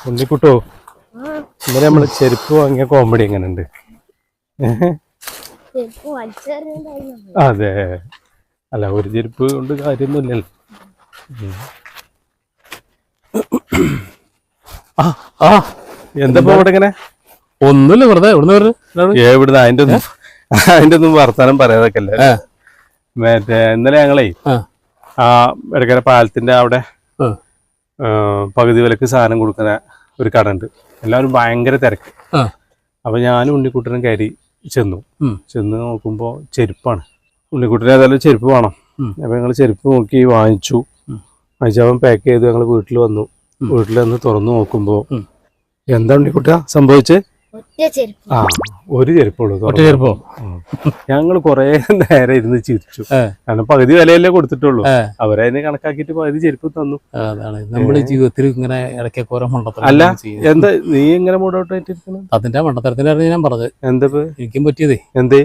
ഉണ്ണിക്കുട്ടോ ഇന്നലെ നമ്മള് ചെരുപ്പ് വാങ്ങിയ കോമഡി എങ്ങനെ ഉണ്ട്? അതെ, അല്ല ഒരു ചെരുപ്പ് കൊണ്ട് കാര്യമൊന്നുമില്ലല്ലോ. എന്താ ഇവിടെ ഇങ്ങനെ? ഒന്നുമില്ല, വെറുതെ എവിടുന്ന് അതിന്റെ ഒന്നും വർത്താനം പറയാതൊക്കെയല്ലേ. മറ്റേ ഇന്നലെ ഞങ്ങളെ ഇടയ്ക്കര പാലത്തിന്റെ അവിടെ പകുതി വിലക്ക് സാധനം കൊടുക്കുന്ന ഒരു കട ഉണ്ട്. എല്ലാവരും ഭയങ്കര തിരക്ക്. അപ്പൊ ഞാനും ഉണ്ണിക്കുട്ടനും കയറി ചെന്ന് നോക്കുമ്പോ ചെരുപ്പാണ്. ഉണ്ണിക്കുട്ടന് ഏതായാലും ചെരുപ്പ് വേണം. അപ്പൊ ഞങ്ങൾ ചെരുപ്പ് നോക്കി വാങ്ങിച്ചവൻ പാക്ക് ചെയ്ത് ഞങ്ങൾ വീട്ടിൽ വന്നു. വീട്ടിൽ വന്ന് തുറന്നു നോക്കുമ്പോ എന്താ ഉണ്ണിക്കുട്ട സംഭവിച്ചേ? ഒരു ചെരുപ്പുള്ളൂ. ഞങ്ങൾ കൊറേ നേരം ഇരുന്ന് ചിരിച്ചു. കാരണം പകുതി വിലയല്ലേ കൊടുത്തിട്ടുള്ളൂ. അവരതിനെ കണക്കാക്കിട്ട് പകുതി ചെരുപ്പ് തന്നു. അതാണ് നമ്മുടെ ജീവിതത്തിൽ ഇങ്ങനെ ഇടയ്ക്കൊക്കെ മണ്ടത്തരം. അല്ല എന്താ നീ ഇങ്ങനെ മൂടോട്ടായിട്ടിരിക്കണം? അതിന്റെ മണ്ടത്തരത്തിന്റെ ഞാൻ പറഞ്ഞത്. എന്താ എനിക്കും പറ്റിയതേ. എന്തേ?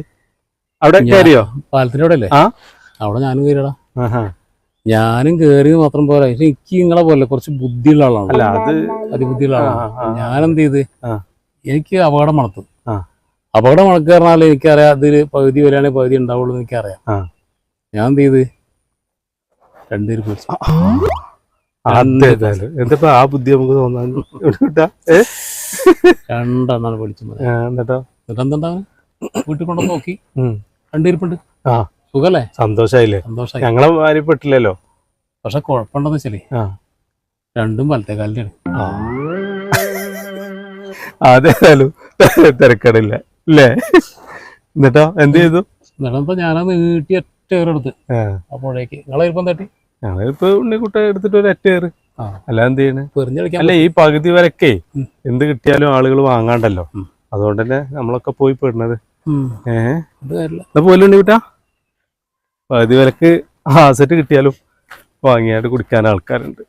അവിടെ കയറിയോ? പാലത്തിന്റെ അവിടെ അല്ലേ? അവിടെ ഞാനും കയറിയടാ. ഞാനും കയറിയത് മാത്രം പോരാ. പക്ഷെ എനിക്ക് നിങ്ങളെ പോലെ കുറച്ച് ബുദ്ധിയുള്ള ആളാണ്. അല്ല അത് അതിബുദ്ധിയുള്ള ആളാണ്. ഞാനെന്ത് ചെയ്ത്, എനിക്ക് അപകടം മണത്തു. അപകടം മണക്ക് പറഞ്ഞാൽ എനിക്കറിയാം അതിൽ പകുതി വരെയാണെങ്കിൽ പകുതി ഉണ്ടാവുള്ളൂ എന്ന് എനിക്കറിയാം. ഞാൻ എന്ത് ചെയ്ത് രണ്ടുപേര് പിടിച്ചു. എന്താ ആ ബുദ്ധി നമുക്ക് തോന്നാൻ? രണ്ടെണ്ണാണ് പിടിച്ചത്. എന്നിട്ടെന്താ വീട്ടിൽ കൊണ്ടു നോക്കി രണ്ടുപേരിപ്പുണ്ട്. സുഖല്ലേ? സന്തോഷായില്ലേ? സന്തോഷമായി. ഞങ്ങളെ ഭാര്യപ്പെട്ടില്ലല്ലോ. പക്ഷെ കുഴപ്പമുണ്ടെന്ന് വെച്ചാലേ രണ്ടും വലത്തെ കാലിലാണ്. അതേതായാലും തിരക്കടില്ല അല്ലേ? എന്നിട്ടോ എന്ത് ചെയ്തു? എന്നിട്ടപ്പോ ഞാനത് നീട്ടി ഒറ്റ കയറെടുത്ത് അപ്പോഴേക്ക് നിങ്ങളെ ഇപ്പം തട്ടി. ഞങ്ങളിപ്പോ ഉണ്ണിക്കുട്ട എടുത്തിട്ട് ഒരു ഒറ്റ കയറ്. അല്ല എന്ത് ചെയ്യണ്? പെറിഞ്ഞടിക്കാൻ. അല്ല ഈ പകുതി വരക്കെ എന്ത് കിട്ടിയാലും ആളുകൾ വാങ്ങാണ്ടല്ലോ. അതുകൊണ്ട് തന്നെ നമ്മളൊക്കെ പോയി പെടുന്നത്. പോലെ ഉണ്ണിക്കുട്ട പകുതി വിലക്ക് ആസറ്റ് കിട്ടിയാലും വാങ്ങിയായിട്ട് കുടിക്കാൻ ആൾക്കാരുണ്ട്.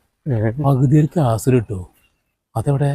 പകുതി വരക്ക് ആസറ്റ് കിട്ടുമോ? അതെവിടെ?